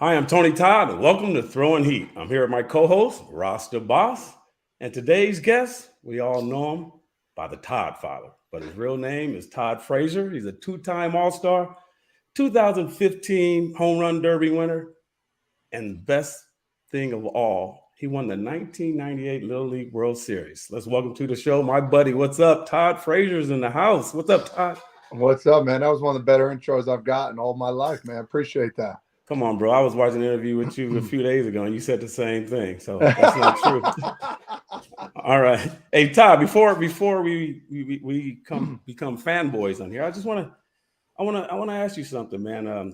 Hi, I'm Tony Todd, and welcome to Throwing Heat. I'm here with my co-host, Ross the Boss, and today's guest, we all know him by the Toddfather, but his real name is Todd Frazier. He's a two-time All-Star, 2015 Home Run Derby winner, and best thing of all, he won the 1998 Little League World Series. Let's welcome to the show my buddy. What's up? Todd Frazier's in the house. What's up, Todd? What's up, man? That was one of the better intros I've gotten all my life, man. Appreciate that. Come on, bro. I was watching an interview with you a few days ago, and you said the same thing. So that's not true. All right. Hey, Todd. Before we become fanboys on here, I want to ask you something, man. I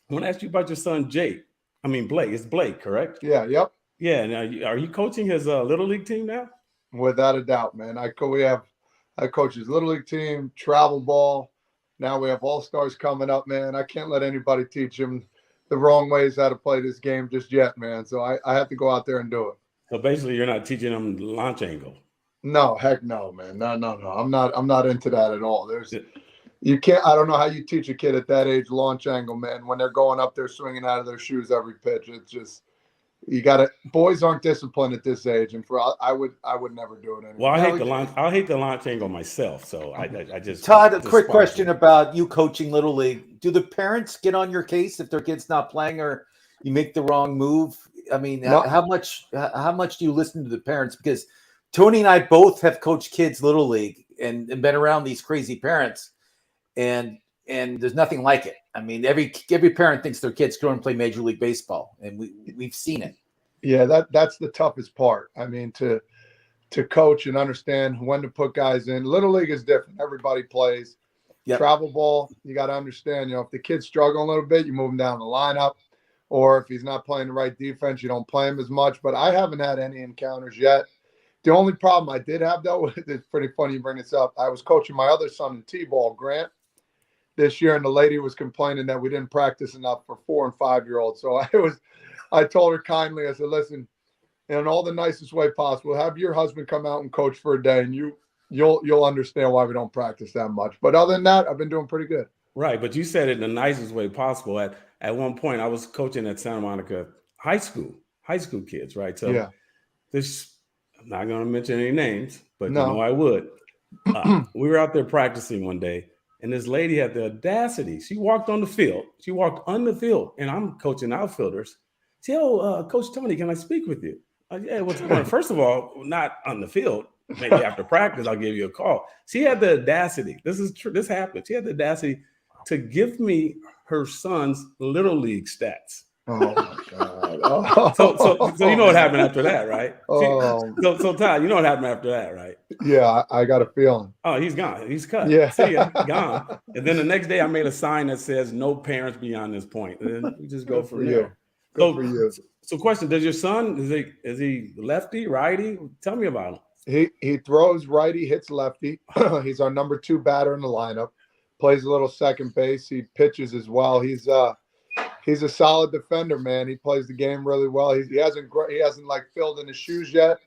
want to ask you about your son Blake. It's Blake, correct? Yeah. Yep. Yeah. Now, are you coaching his little league team now? Without a doubt, man. I coach his little league team, travel ball. Now we have all-stars coming up, man. I can't let anybody teach him the wrong ways how to play this game just yet, man. So I have to go out there and do it. So basically, you're not teaching him launch angle. No, heck no, man. No. I'm not into that at all. You can't. I don't know how you teach a kid at that age launch angle, man. When they're going up there swinging out of their shoes every pitch, it's just boys aren't disciplined at this age, and I would never do it anymore. Well, I hate the launch angle myself, so I just. Todd, a quick question about you coaching Little League. Do the parents get on your case if their kid's not playing or you make the wrong move? I mean, no. How much do you listen to the parents? Because Tony and I both have coached kids Little League and been around these crazy parents, and there's nothing like it. I mean, every parent thinks their kid's going to play Major League Baseball, and we've seen it. Yeah, that's the toughest part. I mean, to coach and understand when to put guys in. Little League is different. Everybody plays. Yep. Travel ball, you got to understand, if the kid's struggling a little bit, you move him down the lineup. Or if he's not playing the right defense, you don't play him as much. But I haven't had any encounters yet. The only problem I did have, though, it's pretty funny you bring this up. I was coaching my other son in T-ball, Grant, this year, and the lady was complaining that we didn't practice enough for 4- and 5-year-olds. So I told her kindly, I said, listen, in all the nicest way possible, have your husband come out and coach for a day, and you'll understand why we don't practice that much. But other than that, I've been doing pretty good. Right, but you said it in the nicest way possible. At one point, I was coaching at Santa Monica high school kids, right? So yeah. I'm not going to mention any names, but no. I would. We were out there practicing one day, and this lady had the audacity. She walked on the field. And I'm coaching outfielders. She said, Coach Tony, can I speak with you? Yeah, what's going on? First of all, not on the field. Maybe after practice, I'll give you a call. She had the audacity. This is true. This happened. She had the audacity to give me her son's little league stats. Oh my God! So you know what happened after that, right? So Todd, you know what happened after that, right? Yeah, I got a feeling. Oh, he's gone. He's cut. Yeah, see ya, gone. And then the next day, I made a sign that says "No parents beyond this point." And then we just go from there. Good for you. So, question: does your son is he lefty, righty? Tell me about him. He throws righty, hits lefty. He's our number 2 batter in the lineup. Plays a little second base. He pitches as well. He's a solid defender, man. He plays the game really well. He hasn't like filled in his shoes yet,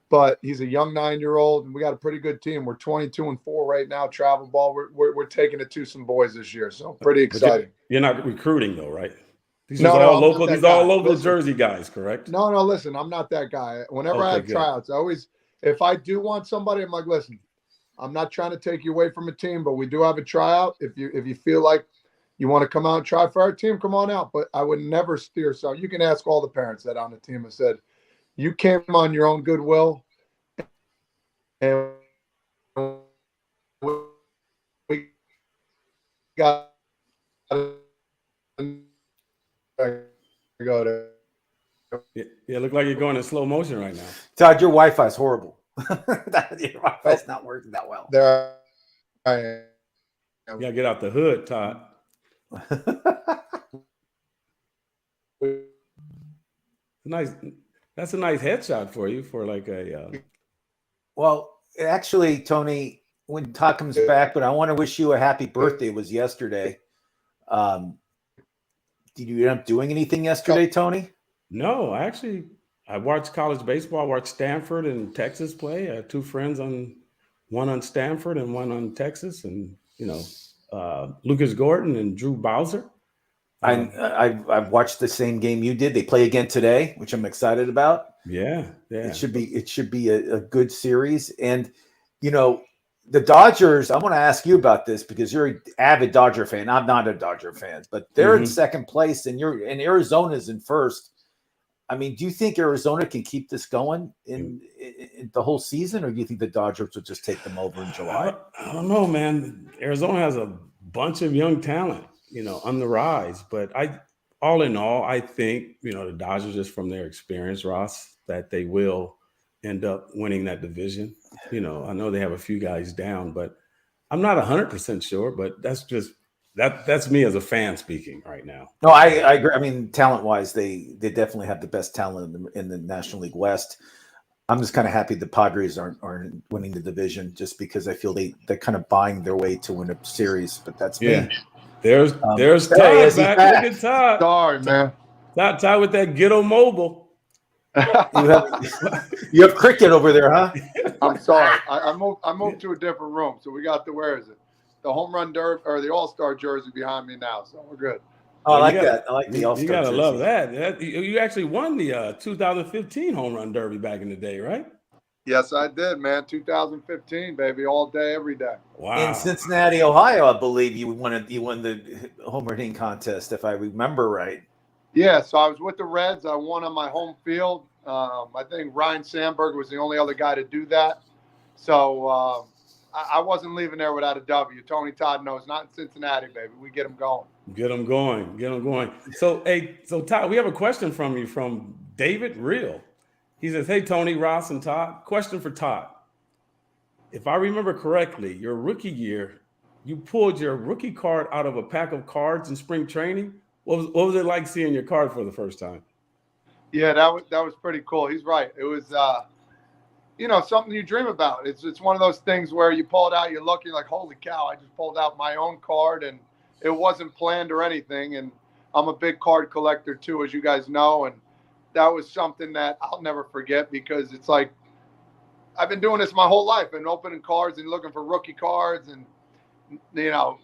but he's a young 9-year-old, and we got a pretty good team. We're 22-4 right now. Travel ball. We're taking it to some boys this year, so pretty exciting. You're not recruiting though, right? These are all local. These are all local Jersey guys, correct? No. Listen, I'm not that guy. Whenever I have tryouts, if I do want somebody, I'm like, listen, I'm not trying to take you away from a team, but we do have a tryout. If you feel like you want to come out and try for our team, come on out. But I would never steer. So you can ask all the parents that on the team have said, you came on your own goodwill, and we got to go to. Yeah, look like you're going in slow motion right now. Todd, your Wi-Fi is horrible. Your Wi-Fi's not working that well. There I am. You gotta get out the hood, Todd. Nice. That's a nice headshot for you for like a. Well, actually, Tony, when Todd comes back, but I want to wish you a happy birthday. It was yesterday. Did you end up doing anything yesterday, Tony? No, I watched college baseball. I watched Stanford and Texas play. I had 2 friends one on Stanford and one on Texas, and Lucas Gordon and Drew Bowser. I've watched the same game you did. They play again today, which I'm excited about. Yeah. It should be a good series. And the Dodgers, I want to ask you about this because you're an avid Dodger fan. I'm not a Dodger fan, but they're in second place and Arizona's in first. I mean, do you think Arizona can keep this going in the whole season, or do you think the Dodgers will just take them over in July? I don't know, man. Arizona has a bunch of young talent, on the rise. But all in all, I think, the Dodgers, just from their experience, Ross, that they will end up winning that division. I know they have a few guys down, but I'm not 100% sure. But that's just that's me as a fan speaking right now. No, I agree. I mean, talent-wise, they definitely have the best talent in the National League West. I'm just kind of happy the Padres aren't winning the division, just because I feel they're kind of buying their way to win a series. But that's me. There's Todd back. Look at Todd. Sorry, man. Todd with that ghetto mobile. You have cricket over there, huh? I'm sorry. I moved to a different room, so we got where is it? The home run derby or the All-Star jersey behind me now, so we're good. Oh, I like that. I like the All-Star. You gotta jersey. love that. You actually won the 2015 home run derby back in the day, right? Yes, I did, man. 2015, baby, all day, every day. Wow. In Cincinnati, Ohio, I believe you won the home run hitting contest, if I remember right. Yeah, so I was with the Reds. I won on my home field. I think Ryan Sandberg was the only other guy to do that. So I wasn't leaving there without a W. Tony Todd knows, not in Cincinnati, baby. We get them going. Get them going. So Todd, we have a question from you from David Real. He says, "Hey, Tony, Ross, and Todd. Question for Todd. If I remember correctly, your rookie year, you pulled your rookie card out of a pack of cards in spring training. What was it like seeing your card for the first time?" Yeah, that was pretty cool. He's right. It was something you dream about. It's one of those things where you pull it out, you're looking like, holy cow, I just pulled out my own card, and it wasn't planned or anything. And I'm a big card collector too, as you guys know, and that was something that I'll never forget, because it's like I've been doing this my whole life and opening cards and looking for rookie cards and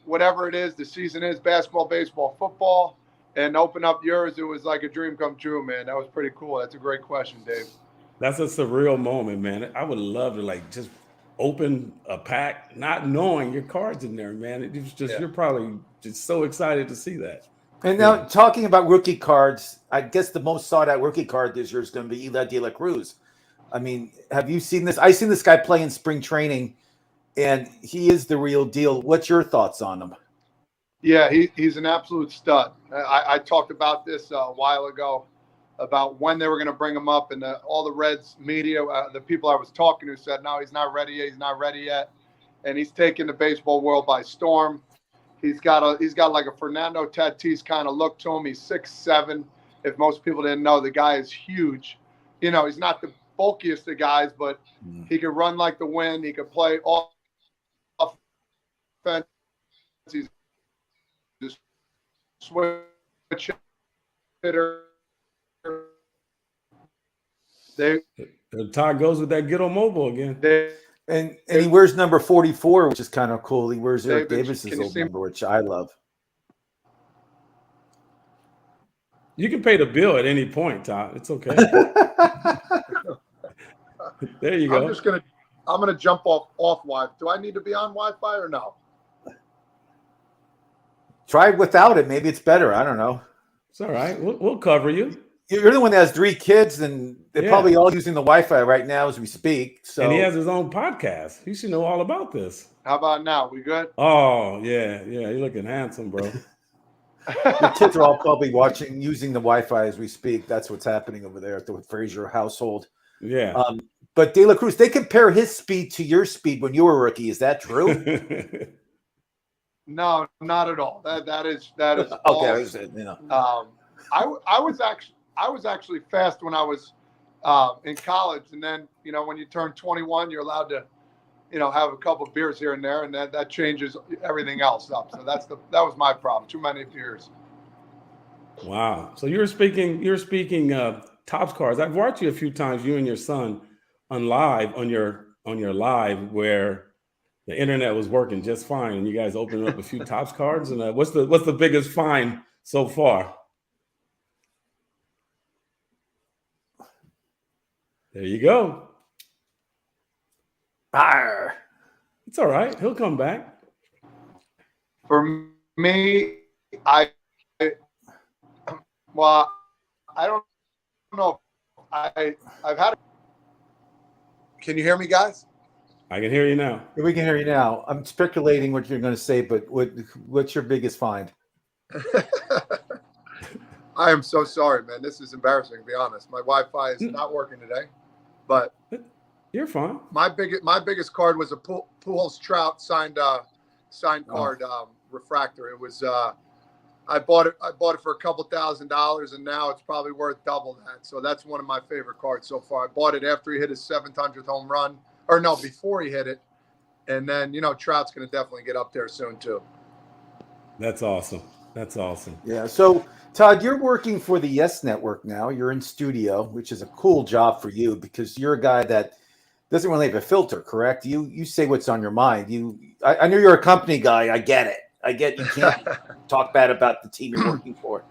whatever it is, the season is basketball, baseball, football, and open up yours. It was like a dream come true, man. That was pretty cool. That's a great question, Dave. That's a surreal moment, man. I would love to just open a pack, not knowing your cards in there, man. It was just, You're probably just so excited to see that. And now, talking about rookie cards, I guess the most sought out rookie card this year is going to be Eli De La Cruz. I mean, have you seen this? I've seen this guy play in spring training, and he is the real deal. What's your thoughts on him? Yeah, he's an absolute stud. I talked about this a while ago, about when they were going to bring him up, and all the Reds media, the people I was talking to said, no, he's not ready yet. And he's taken the baseball world by storm. He's got like a Fernando Tatis kind of look to him. He's 6'7". If most people didn't know, the guy is huge. He's not the bulkiest of guys, but he could run like the wind. He could play offense. He's a switch hitter. Todd goes with that ghetto mobile again. And he wears number 44, which is kind of cool. He wears Eric Davis's old number, which I love. You can pay the bill at any point, Todd. It's okay. There you go. I'm gonna jump off Wi-Fi. Do I need to be on Wi-Fi or no? Try without it. Maybe it's better. I don't know. It's all right. We'll cover you. You're the one that has 3 kids, and they're probably all using the Wi-Fi right now as we speak. So, and he has his own podcast. He should know all about this. How about now? We good? Oh, yeah. You're looking handsome, bro. The kids are all probably using the Wi-Fi as we speak. That's what's happening over there at the Frazier household. Yeah. But De La Cruz, they compare his speed to your speed when you were a rookie. Is that true? No, not at all. That is okay. I was actually fast when I was in college, and then when you turn 21, you're allowed to have a couple of beers here and there, and that changes everything else up. So that was my problem. Too many beers. Wow. So you're speaking Topps cards. I've watched you a few times, you and your son, on your live, where the internet was working just fine, and you guys opened up a few Topps cards. And what's the biggest find so far. There you go. Arr. It's all right. He'll come back. For me, I don't know. I've had. Can you hear me, guys? I can hear you now. We can hear you now. I'm speculating what you're going to say, but what's your biggest find? I am so sorry, man. This is embarrassing, to be honest. My Wi-Fi is not working today, but you're fine. My biggest card was a Pujols Trout signed card refractor. It was I bought it for a couple $1,000, and now it's probably worth double that. So that's one of my favorite cards so far. I bought it after he hit his 700th home run, or no, before he hit it. And then, Trout's going to definitely get up there soon too. That's awesome. That's awesome. Yeah. So, Todd, you're working for the Yes Network now. You're in studio, which is a cool job for you because you're a guy that doesn't really have a filter, correct? You say what's on your mind. I know you're a company guy. I get it. I get you can't talk bad about the team you're working for.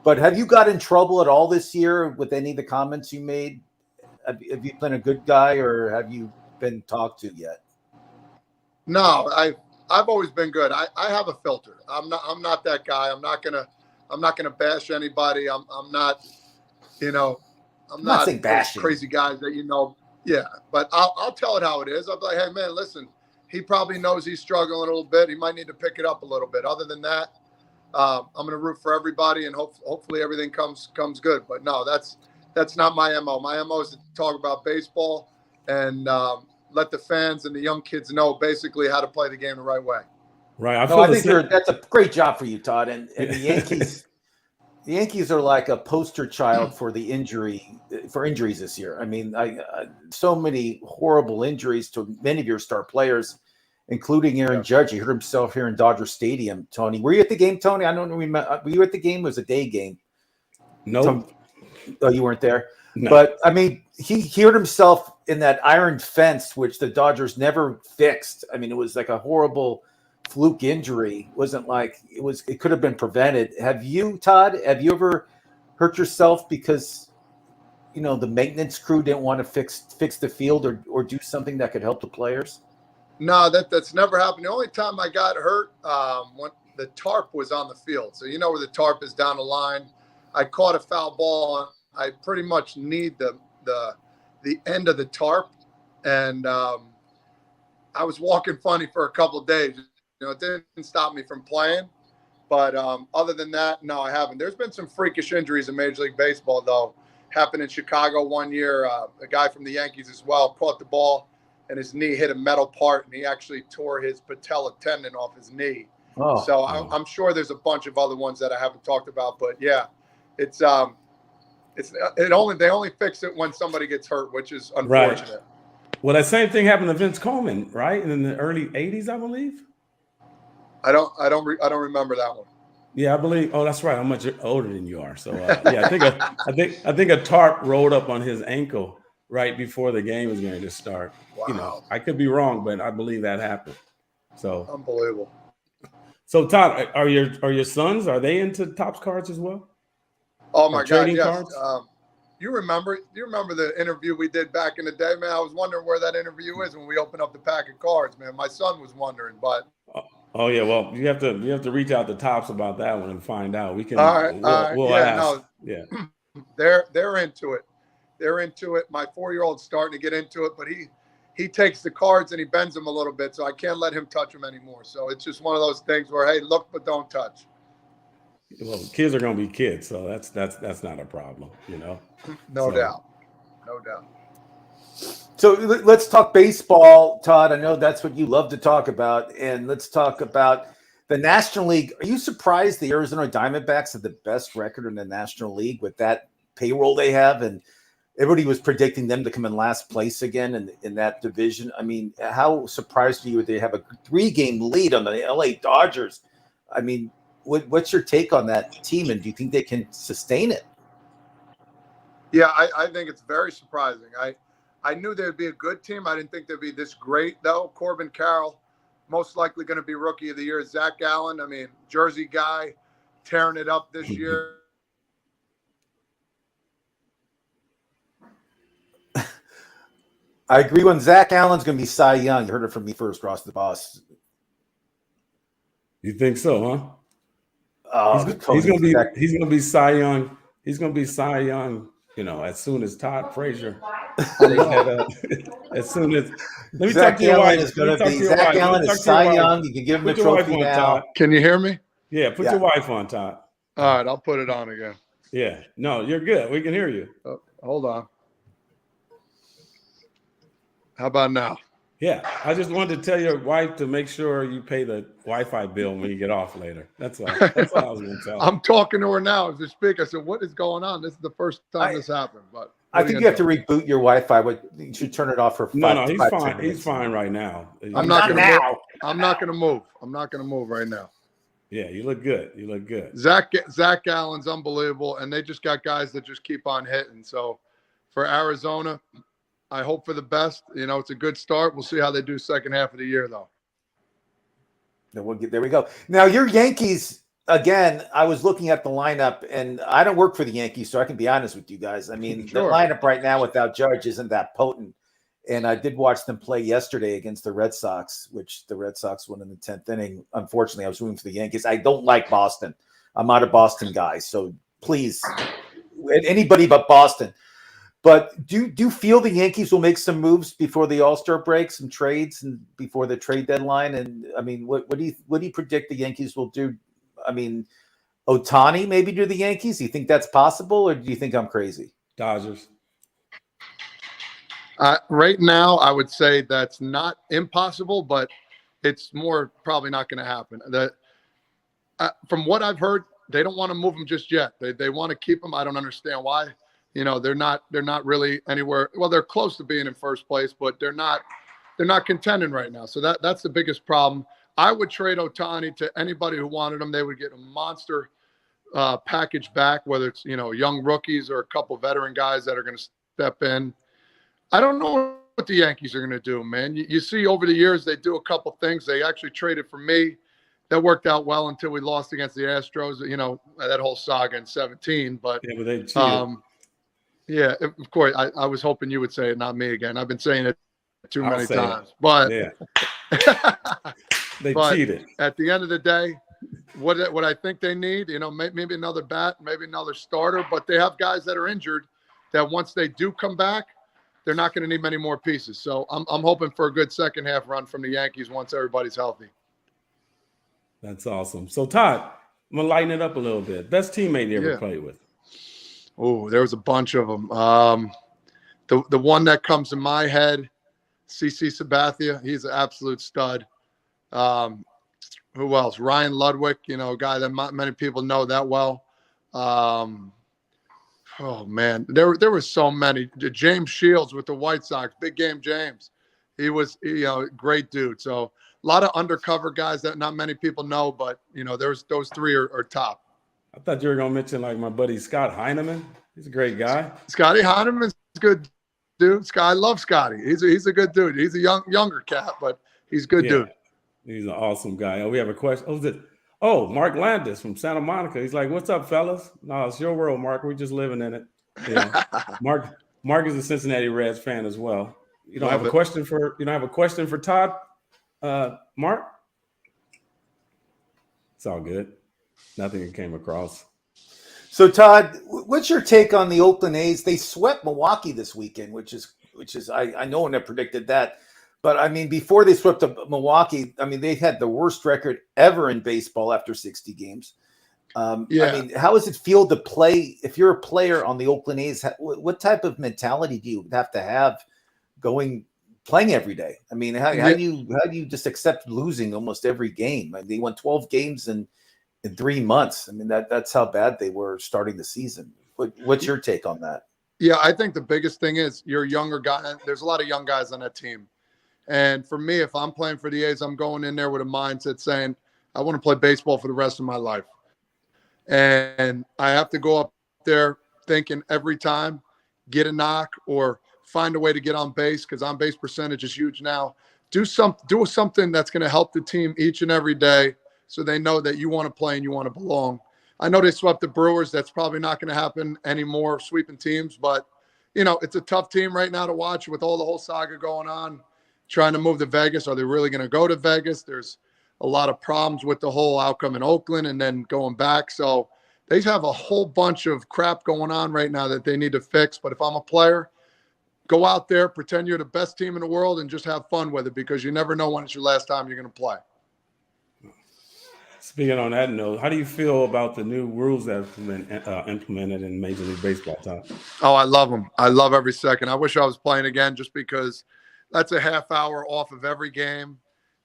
But have you got in trouble at all this year with any of the comments you made? Have you been a good guy, or have you been talked to yet? No, I've always been good. I have a filter. I'm not that guy. I'm not gonna bash anybody. I'm not saying bashing. Crazy guys that Yeah, but I'll tell it how it is. I'll be like, hey man, listen, he probably knows he's struggling a little bit. He might need to pick it up a little bit. Other than that, I'm gonna root for everybody, and hopefully everything comes good. But no, that's not my MO. My MO is to talk about baseball and let the fans and the young kids know basically how to play the game the right way. Right. I think that's a great job for you, Todd. And the Yankees, the Yankees are like a poster child for injuries this year. I mean, so many horrible injuries to many of your star players, including Aaron Judge. He hurt himself here in Dodger Stadium. Tony, were you at the game, Tony? I don't remember. Were you at the game? It was a day game. No. Nope. Oh, you weren't there. No. But I mean, he hurt himself in that iron fence, which the Dodgers never fixed. I mean, it was like a horrible fluke injury. It wasn't like it could have been prevented. Have you, Todd, ever hurt yourself because the maintenance crew didn't want to fix the field or do something that could help the players? No, that's never happened. The only time I got hurt when the tarp was on the field. So where the tarp is down the line. I caught a foul ball and I pretty much kneed the end of the tarp, and I was walking funny for a couple of days. It didn't stop me from playing, but other than that, no, I haven't. There's been some freakish injuries in Major League Baseball, though. Happened in Chicago one year. A guy from the Yankees as well caught the ball, and his knee hit a metal part, and he actually tore his patella tendon off his knee. Oh, so I'm sure there's a bunch of other ones that I haven't talked about, but yeah, they only fix it when somebody gets hurt, which is unfortunate. Right. Well, that same thing happened to Vince Coleman, right? In the early '80s, I believe. I don't remember that one. Yeah, I believe. Oh, that's right. I'm much older than you are. So yeah, I think a tarp rolled up on his ankle right before the game was going to start. Wow. I could be wrong, but I believe that happened. So unbelievable. So Todd, are your sons, are they into Topps cards as well? Oh my God, yes. Cards? You remember the interview we did back in the day, man? I was wondering where that interview is when we opened up the pack of cards, man. My son was wondering, but oh yeah, well, you have to reach out to Topps about that one and find out. We can we'll ask. Yeah. They're into it. They're into it. My 4-year-old's starting to get into it, but he takes the cards and he bends them a little bit, so I can't let him touch them anymore. So it's just one of those things where, hey, look but don't touch. Well, kids are going to be kids, so that's not a problem, No doubt. So let's talk baseball, Todd. I know that's what you love to talk about, and let's talk about the National League. Are you surprised the Arizona Diamondbacks have the best record in the National League with that payroll they have? And everybody was predicting them to come in last place again in that division. I mean, how surprised are you that they have a 3-game lead on the LA Dodgers? I mean, what's your take on that team, and do you think they can sustain it? Yeah, I think it's very surprising. I knew there'd be a good team. I didn't think they'd be this great, though. Corbin Carroll, most likely going to be Rookie of the Year. Zach Allen, I mean, Jersey guy, tearing it up this year. I agree. When Zach Allen's going to be Cy Young, you heard it from me first, Ross the Boss. You think so, huh? Oh, he's going to be Cy Young. He's going to be Cy Young. As soon as Todd Frazier. As soon as let me Zach talk to your Allen wife. is going to be Zach Allen is Cy Young. You can give him the trophy now. Todd. Can you hear me? Yeah, put your wife on, Todd. All right, I'll put it on again. Yeah, no, you're good. We can hear you. Oh, hold on. How about now? Yeah, I just wanted to tell your wife to make sure you pay the Wi-Fi bill when you get off later. That's all. That's all I was going to tell her. I'm talking to her now as we speak. I said, "What is going on? This is the first time this happened." But I think you have to reboot your Wi-Fi. You should turn it off for 5 No, he's 5, fine. He's fine right now. I'm not going to move. I'm not going to move. I'm not going to move right now. Yeah, you look good. You look good. Zach Allen's unbelievable, and they just got guys that just keep on hitting. So for Arizona, I hope for the best. It's a good start. We'll see how they do second half of the year, though. There we go. Now, your Yankees, again, I was looking at the lineup, and I don't work for the Yankees, so I can be honest with you guys. I mean, Sure. The lineup right now without Judge isn't that potent. And I did watch them play yesterday against the Red Sox, which the Red Sox won in the 10th inning. Unfortunately, I was rooting for the Yankees. I don't like Boston. I'm not a Boston guy, so please, anybody but Boston. But do you feel the Yankees will make some moves before the All-Star break, some trades, and before the trade deadline? And I mean, what do you predict the Yankees will do? I mean, Ohtani maybe to the Yankees. Do you think that's possible, or do you think I'm crazy? Dodgers. Right now, I would say that's not impossible, but it's more probably not going to happen. From what I've heard, they don't want to move him just yet. They want to keep him. I don't understand why. They're not really anywhere. Well, they're close to being in first place, but they're not contending right now. So that's the biggest problem. I would trade Ohtani to anybody who wanted him. They would get a monster package back, whether it's young rookies or a couple veteran guys that are going to step in. I don't know what the Yankees are going to do, man. You see over the years they do a couple things. They actually traded for me. That worked out well until we lost against the Astros. That whole saga in 2017. But yeah, but they cheated. Yeah, of course. I was hoping you would say it, not me again. I've been saying it too many times. But yeah, they cheated. At the end of the day, what I think they need, maybe another bat, maybe another starter. But they have guys that are injured that once they do come back, they're not going to need many more pieces. So I'm hoping for a good second half run from the Yankees once everybody's healthy. That's awesome. So Todd, I'm gonna lighten it up a little bit. Best teammate you ever played with? Oh, there was a bunch of them. The one that comes to my head, CC Sabathia. He's an absolute stud. Who else? Ryan Ludwig, a guy that not many people know that well. Oh man, there were so many. James Shields with the White Sox, big game James. He was, great dude. So a lot of undercover guys that not many people know, but there's those three are top. I thought you were gonna mention like my buddy Scott Heineman. He's a great guy. Scotty Heineman's a good dude. I love Scotty. He's a good dude. He's a younger cat, but he's a good dude. He's an awesome guy. Oh, we have a question. Mark Landis from Santa Monica. He's like, "What's up, fellas?" No, it's your world, Mark. We're just living in it. Mark is a Cincinnati Reds fan as well. You don't have a question for Todd, Mark? It's all good. Nothing came across. So Todd, what's your take on the Oakland A's? They swept Milwaukee this weekend, which is I know one that predicted that. But I mean, before they swept Milwaukee, I mean, they had the worst record ever in baseball after 60 games. I mean, how does it feel to play? If you're a player on the Oakland A's, what type of mentality do you have to have playing every day? I mean, how do you just accept losing almost every game? I mean, they won 12 games in 3 months. I mean, that's how bad they were starting the season. What's your take on that? Yeah, I think the biggest thing is you're a younger guy. There's a lot of young guys on that team. And for me, if I'm playing for the A's, I'm going in there with a mindset saying, I want to play baseball for the rest of my life. And I have to go up there thinking every time, get a knock or find a way to get on base because on base percentage is huge now. Do something that's going to help the team each and every day so they know that you want to play and you want to belong. I know they swept the Brewers. That's probably not going to happen anymore, sweeping teams. But, it's a tough team right now to watch with all the whole saga going on, trying to move to Vegas. Are they really going to go to Vegas? There's a lot of problems with the whole outcome in Oakland and then going back. So they have a whole bunch of crap going on right now that they need to fix. But if I'm a player, go out there, pretend you're the best team in the world, and just have fun with it, because you never know when it's your last time you're going to play. Speaking on that note, how do you feel about the new rules that have been implemented in Major League Baseball, Todd? Oh, I love them. I love every second. I wish I was playing again, just because that's a half hour off of every game.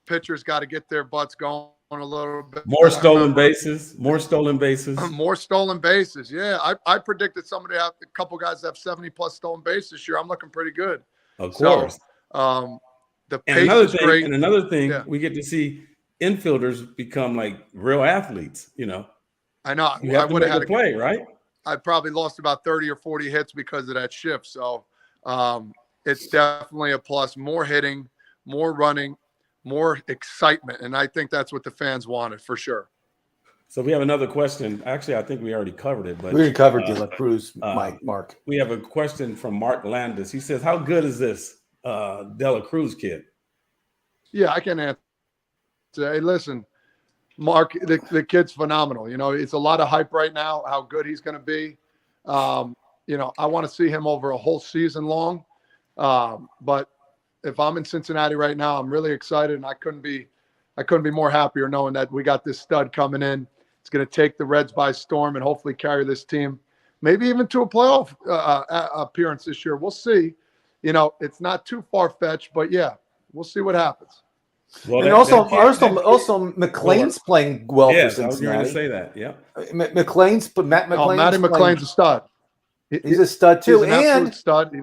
Pitchers got to get their butts going a little bit. More stolen bases. More stolen bases. More stolen bases. Yeah, I predicted somebody have a couple guys have 70+ stolen bases this year. I'm looking pretty good. Of course. So, the pace is great. And another thing, we get to see infielders become like real athletes. I know. You have to make a play, right? I probably lost about 30 or 40 hits because of that shift. So it's definitely a plus. More hitting, more running, more excitement. And I think that's what the fans wanted for sure. So we have another question. Actually, I think we already covered it. But we covered De La Cruz, Mark. We have a question from Mark Landis. He says, how good is this De La Cruz kid? Yeah, I can answer. Hey, listen, Mark, the kid's phenomenal. It's a lot of hype right now, how good he's going to be. I want to see him over a whole season long. But if I'm in Cincinnati right now, I'm really excited, and I couldn't be more happier knowing that we got this stud coming in. It's going to take the Reds by storm and hopefully carry this team, maybe even to a playoff appearance this year. We'll see. It's not too far-fetched, but yeah, we'll see what happens. Well, and also McLean's playing well for Cincinnati. I was going to say that. Yeah, Matt McLean's Matty McLean's a stud. He's a stud too, he's an absolute stud.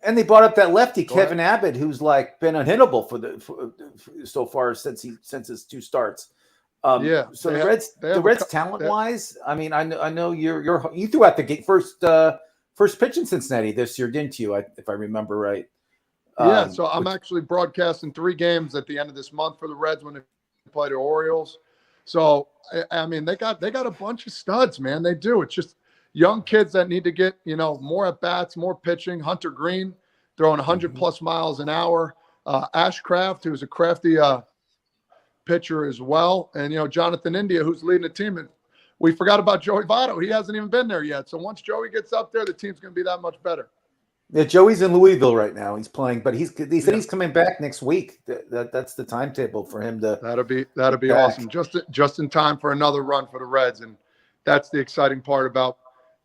And they brought up that lefty Kevin Abbott, who's been unhittable so far since his 2 starts. So the Reds talent-wise, I mean, I know you threw out the gate first pitch in Cincinnati this year, didn't you? If I remember right. So I'm actually broadcasting 3 games at the end of this month for the Reds when they play the Orioles. So I mean, they got a bunch of studs, man. They do. It's just young kids that need to get more at bats, more pitching. Hunter Green throwing 100+ miles an hour. Ashcraft, who's a crafty pitcher as well, and Jonathan India, who's leading the team. And we forgot about Joey Votto. He hasn't even been there yet. So once Joey gets up there, the team's going to be that much better. Yeah, Joey's in Louisville right now. He's playing, but he said he's coming back next week. That's the timetable for him to. That'll be awesome. Just in time for another run for the Reds, and that's the exciting part about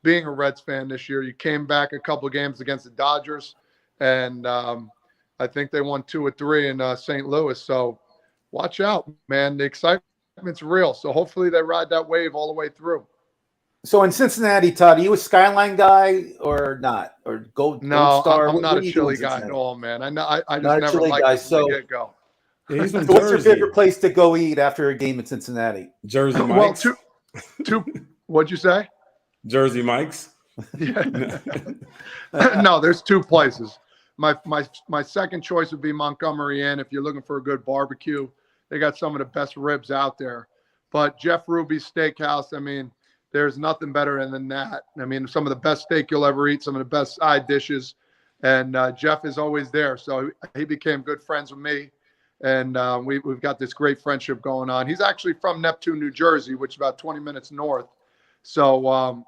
being a Reds fan this year. You came back a couple of games against the Dodgers, and I think they won 2 or 3 in St. Louis. So watch out, man. The excitement's real. So hopefully they ride that wave all the way through. So in Cincinnati, Todd, are you a Skyline guy or not? Or Gold Star? I'm not a chili guy at all, man. I just never liked it from the get-go. Yeah, so what's your favorite place to go eat after a game in Cincinnati? Jersey Mike's. Well, what'd you say? Jersey Mike's. Yeah. No, there's 2 places. My second choice would be Montgomery Inn if you're looking for a good barbecue. They got some of the best ribs out there. But Jeff Ruby's Steakhouse, I mean, there's nothing better than that. I mean, some of the best steak you'll ever eat, some of the best side dishes. And Jeff is always there. So he became good friends with me. And we've got this great friendship going on. He's actually from Neptune, New Jersey, which is about 20 minutes north. So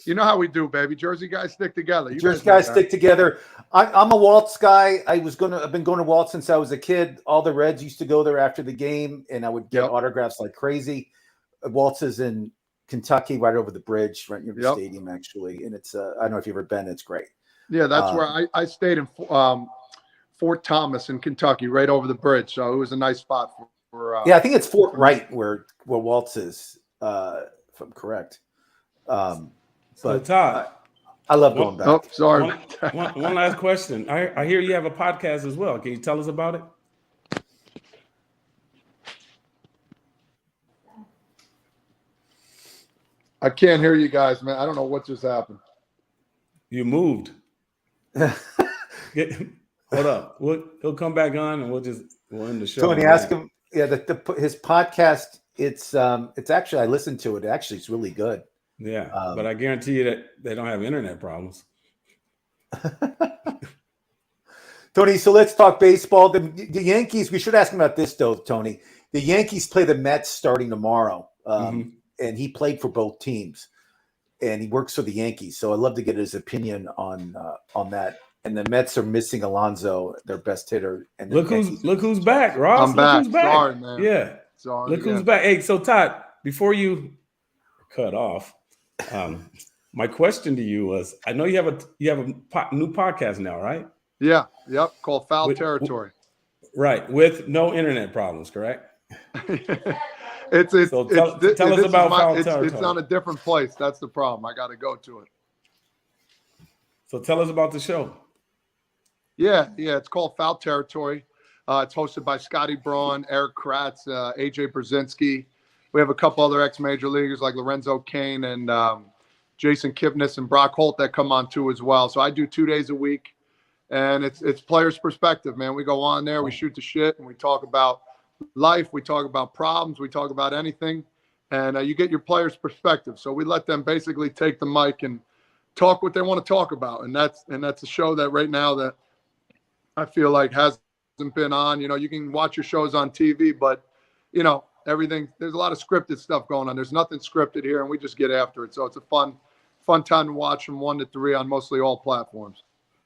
you know how we do, baby. Jersey guys stick together. Jersey guys stick together. I'm a Waltz guy. I've been going to Waltz since I was a kid. All the Reds used to go there after the game, and I would get autographs like crazy. Waltz is in Kentucky, right over the bridge, right near the stadium, actually. And it's I don't know if you've ever been. It's great. Yeah, that's where I stayed in Fort Thomas in Kentucky, right over the bridge. So it was a nice spot for I think it's Fort Wright where Waltz is, if I'm correct. But Todd, I love going back. Oh, sorry. One last question. I hear you have a podcast as well. Can you tell us about it? I can't hear you guys, man. I don't know what just happened. You moved. Hold up. He'll come back on and we'll end the show. Tony, ask him. Yeah, his podcast It's actually, I listened to it. Actually, it's really good. Yeah, but I guarantee you that they don't have internet problems. Tony, so let's talk baseball. The Yankees, we should ask him about this, though, Tony. The Yankees play the Mets starting tomorrow, and he played for both teams, and he works for the Yankees. So I'd love to get his opinion on that. And the Mets are missing Alonso, their best hitter. And look who's back, Ross. I'm back. Who's back. Sorry, man. Yeah. Sorry. Look who's back. Hey, so Todd, before you cut off, my question to you was: I know you have a new podcast now, right? Yeah. Yep. Called Foul Territory. Right, with no internet problems, correct? Tell us about Foul Territory. It's on a different place. That's the problem. I got to go to it. So tell us about the show. Yeah. It's called Foul Territory. It's hosted by Scotty Braun, Eric Kratz, AJ Brzezinski. We have a couple other ex-major leaguers like Lorenzo Cain and Jason Kipnis and Brock Holt that come on too as well. So I do 2 days a week, and it's players' perspective, man. We go on there, we shoot the shit, and we talk about life, we talk about problems, we talk about anything, and you get your players' perspective. So we let them basically take the mic and talk what they want to talk about, and that's a show that right now that I feel like hasn't been on. You can watch your shows on TV, but everything, there's a lot of scripted stuff going on. There's nothing scripted here, and we just get after it. So it's a fun time to watch from 1 to 3 on mostly all platforms.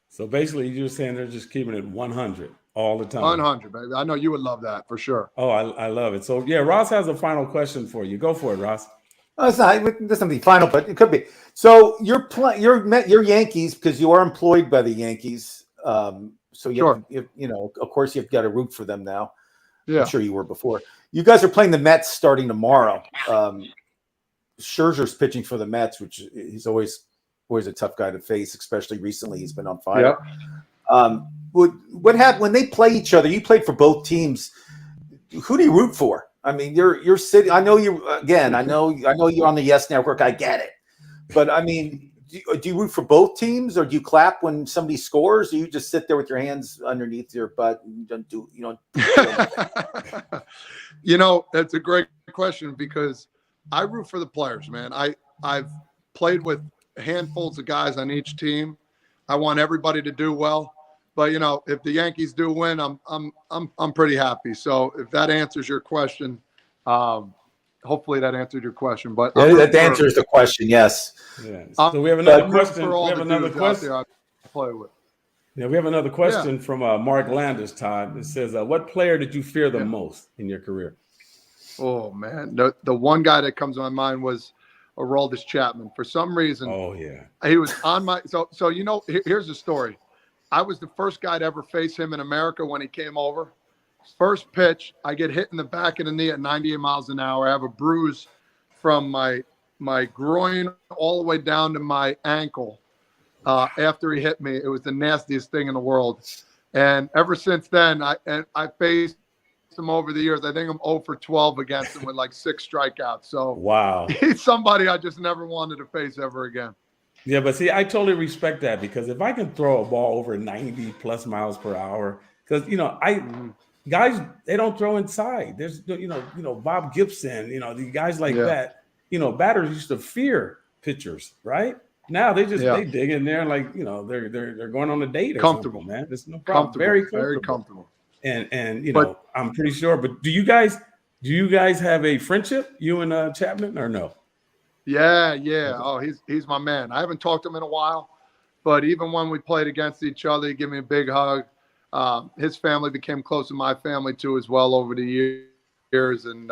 So basically, you're saying they're just keeping it 100 all the time. 100, baby. I know you would love that for sure. Oh, I love it. So yeah, Ross has a final question for you. Go for it, Ross. Oh, it's not. There's something final, but it could be. So you're Yankees because you are employed by the Yankees. So of course, you've got to root for them now. Yeah, I'm sure you were before. You guys are playing the Mets starting tomorrow. Scherzer's pitching for the Mets, which he's always a tough guy to face, especially recently. He's been on fire. Yeah. What happened when they play each other? You played for both teams. Who do you root for? I mean, you're sitting. I know you again. I know you're on the Yes Network. I get it, but I mean. Do you root for both teams, or do you clap when somebody scores, or you just sit there with your hands underneath your butt and you don't That's a great question because I root for the players, man. I've played with handfuls of guys on each team. I want everybody to do well, but if the Yankees do win, I'm pretty happy. So if that answers your question, hopefully that answered your question. But that answers the question. Yes. Yeah. So we have another question. We have another question. I play with. Yeah, we have another question from Mark Landis, Todd. It says, "What player did you fear the most in your career?" Oh man, the one guy that comes to my mind was Aroldis Chapman. For some reason, he was on my. So here's the story. I was the first guy to ever face him in America when he came over. First pitch, I get hit in the back of the knee at 98 miles an hour. I have a bruise from my groin all the way down to my ankle. After he hit me, it was the nastiest thing in the world. And ever since then, I faced him over the years. I think I'm 0 for 12 against him with like 6 strikeouts. So wow, he's somebody I just never wanted to face ever again. Yeah, but see, I totally respect that because if I can throw a ball over 90 plus miles per hour, because guys, they don't throw inside. There's Bob Gibson, the guys like that. Batters used to fear pitchers, right? Now they dig in there like they're going on a date or comfortable, something, man. There's no problem. Very comfortable. And but I'm pretty sure. But do you guys have a friendship, you and Chapman, or no? Yeah. Oh, he's my man. I haven't talked to him in a while, but even when we played against each other, he gave me a big hug. His family became close to my family too, as well over the years. And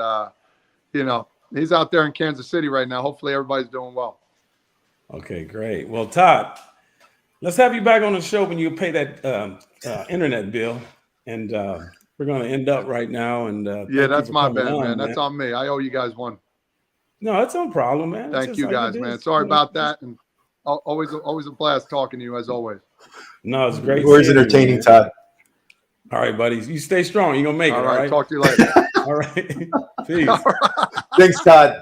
he's out there in Kansas City right now. Hopefully, everybody's doing well. Okay, great. Well, Todd, let's have you back on the show when you pay that internet bill, and we're going to end up right now. And that's my bad, man. That's on me. I owe you guys one. No, it's no problem, man. Thank you, guys, man. Sorry about that, and always a blast talking to you as always. No, it's great. Always entertaining, Todd. All right, buddies. You stay strong. You're going to make it. All right. Talk to you later. All right. Peace. Thanks, Todd.